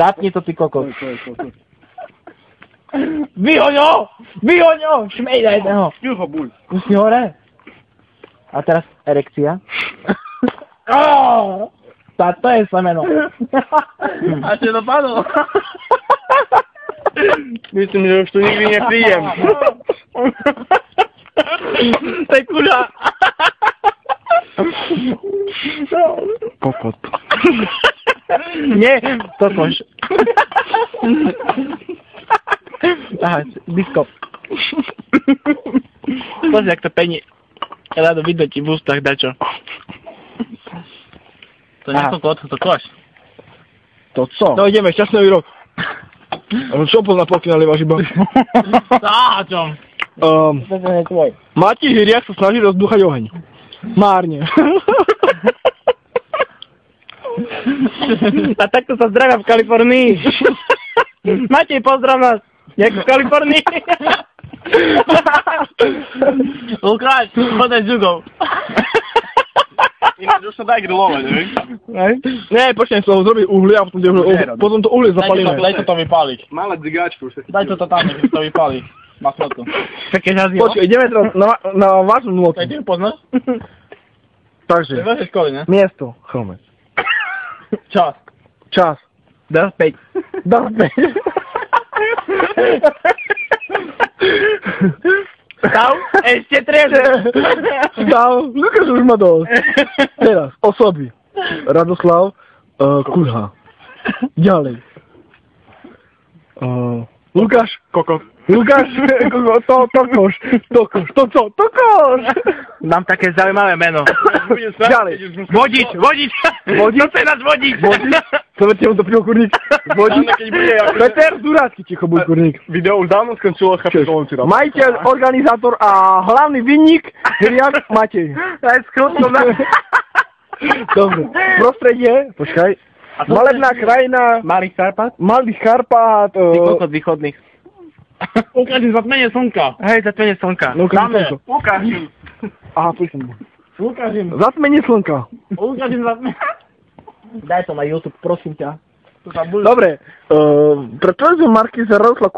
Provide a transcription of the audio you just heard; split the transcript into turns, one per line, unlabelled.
Zapni to, ty kokos. Vyhoď ho! Vyhoď ho! Šmej na jedného.
Juho, buď.
Už si hore. A teraz erekcia. To je semeno.
A čo dopadlo? Myslím, že už tu nikdy neprídem. To je kuľa.
Kokot. Nie, tokož. Aha, disko. Pozri, jak to pení. Rado vidno ti v ústach dačo.
To nie kokot, to koš.
To co?
No ideme, šťastný nový rok. Čo pozná pokyn nalievaš iba?
Čo? To je tvoj.
Mati Hiriak sa snaží rozdúchať oheň. Márne.
A takto sa zdravia v Kalifornii. Matej, pozdrav nás. Jak v Kalifornii.
Lukáš, chodaj s Jugou. Ináč už sa dá grilovať, ne? Nie, počkaj, sa ho zrobiť uhlie a potom to uhlie zapalíme.
Daj to vypáliť.
Malé dzigáčku už sa
Daj to tam, nech to vypáli. Masnotu. Také žazí.
Počkaj, ideme teraz na vážnu nôtu.
Ty poznáš?
Takže.
To je vaše školy, ne?
Miesto. Chromec. Čas.
Dá späť. Stav? Ešte treže.
Stav. Lukáš už má dosť. Teraz. Osoby. Radoslav. Kurha. Ďalej. Lukáš.
Kokos.
Lukáš. Tokoš. To co? Tokoš.
Mám také zaujímavé meno.
Ďalej.
Vodič. To chce nás vodič.
Zoberte mu to pivo, kurník. Vodič. Peter Durácky, ticho, buď kurník.
Video už dávno skončilo, chápem, že tam.
Majiteľ, organizátor a hlavný vinník Hiriak Matej.
To je skrutno.
Dobre. Prostredie, počkaj. Malebná krajina.
Malých Karpát?
Malých Karpát.
Ty kokot východných. Ukážem zatmenie slnka. Hej, zatmenie slnka.
No, ukážem slnko.
Ukážem.
Aha, prísem.
Ukážem.
Zatmenie slnka.
Ukážem zatmenie. Daj to na YouTube, prosím ťa.
Dobre. Pre televíziu Markíza Radoslav